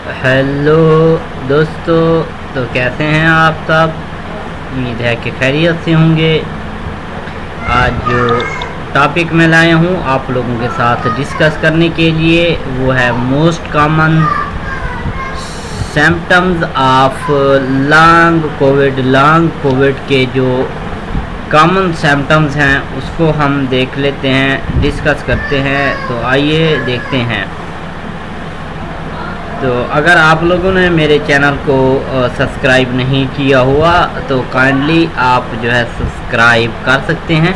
Hello दोस्तों, तो कैसे हैं आप सब। उम्मीद है कि खैरियत से होंगे। आज जो टॉपिक मैं लाया हूँ आप लोगों के साथ डिस्कस करने के लिए वो है most common symptoms of long Covid के जो कॉमन सिम्टम्स हैं उसको हम देख लेते हैं, डिस्कस करते हैं। तो आइए देखते हैं। तो अगर आप लोगों ने मेरे चैनल को सब्सक्राइब नहीं किया हुआ तो काइंडली आप जो है सब्सक्राइब कर सकते हैं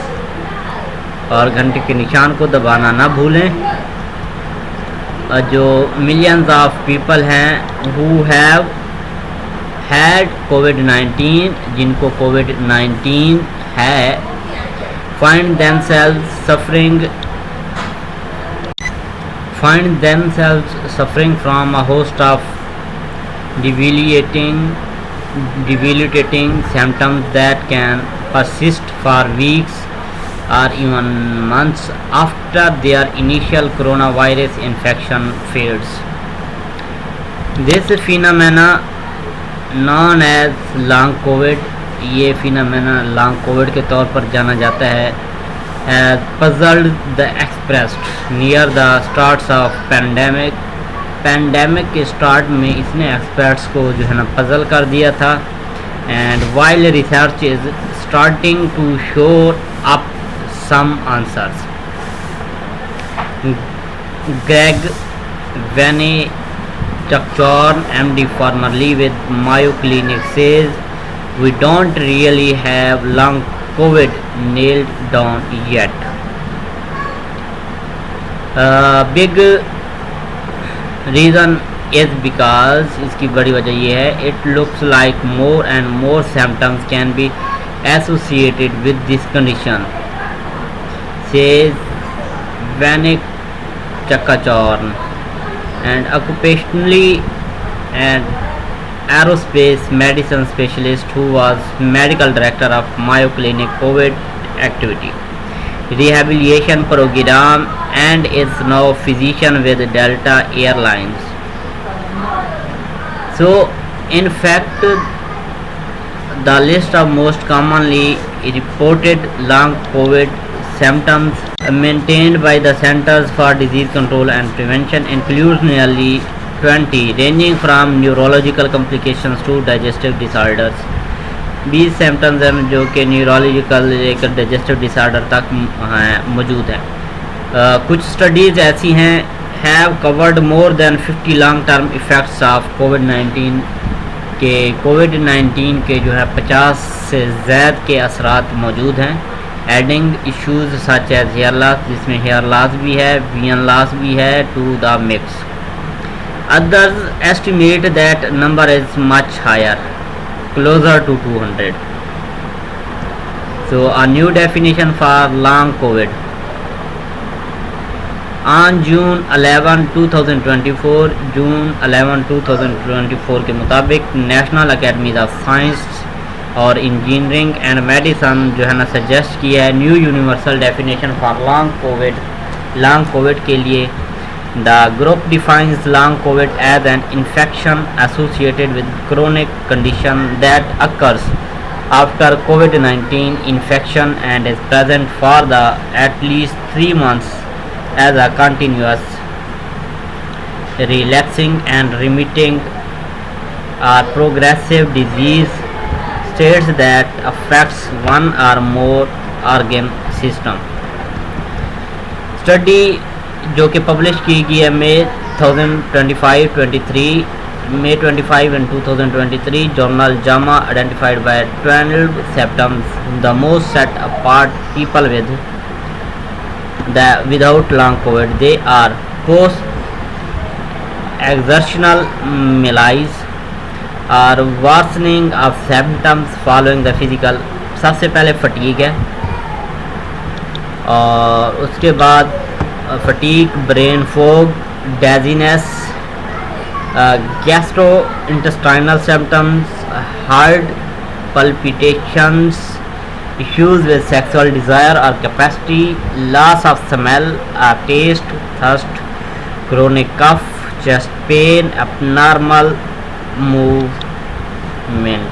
और घंटे के निशान को दबाना ना भूलें। जो मिलियंस ऑफ पीपल हैं हु हैव हैड कोविड-19, जिनको कोविड-19 है, find themselves suffering from a host of debilitating symptoms that can persist for weeks or even months after their initial coronavirus infection fades. This phenomena known as long COVID, ये phenomena long COVID के तौर पर जाना जाता है, has puzzled the expressed near the starts of pandemic के start में इसने एक्सपर्ट्स को जो है ना पजल कर दिया था। And while research is starting to show up some answers. Greg Vaynerchuk, MD formerly with Mayo Clinic, says we don't really have long COVID nailed down yet. Big reason is because इसकी बड़ी वजह ये है, it looks like more and more symptoms can be associated with this condition, says Vaynerchuk, and occupationally and aerospace medicine specialist who was medical director of Mayo Clinic COVID activity rehabilitation program and is now physician with Delta Airlines. So in fact the list of most commonly reported long COVID symptoms maintained by the Centers for Disease Control and Prevention includes nearly 20, ranging from neurological complications to digestive disorders. 20 symptoms हैं जो कि neurological लेकर digestive disorder तक मौजूद हैं। कुछ studies ऐसी हैं have covered more than 50 long term effects of Covid के जो है 50 से ज़्यादा के असरात मौजूद हैं। Adding issues such as hair loss, जिसमें हेयर लॉस भी है, विजन लॉस भी है, to the mix. Others estimate that number is much higher, closer to 200. So a new definition for long COVID. On June 11, 2024 के मुताबिक national academy of science और engineering and medicine जो है ना सजेस्ट किया है new universal definition for long Covid के लिए। The group defines long COVID as an infection associated with chronic condition that occurs after COVID-19 infection and is present for at least 3 months as a continuous, relaxing and remitting or progressive disease states that affects one or more organ system. Study जो कि publish की गई है May 25 and 2023 journal JAMA identified by 12 symptoms the most set apart people without long COVID. They are post exertional malaise or worsening of symptoms following the physical. सबसे पहले fatigue है और उसके बाद fatigue, brain fog, dizziness, gastrointestinal symptoms, heart palpitations, issues with sexual desire or capacity, loss of smell or taste, thirst, chronic cough, chest pain, abnormal movement.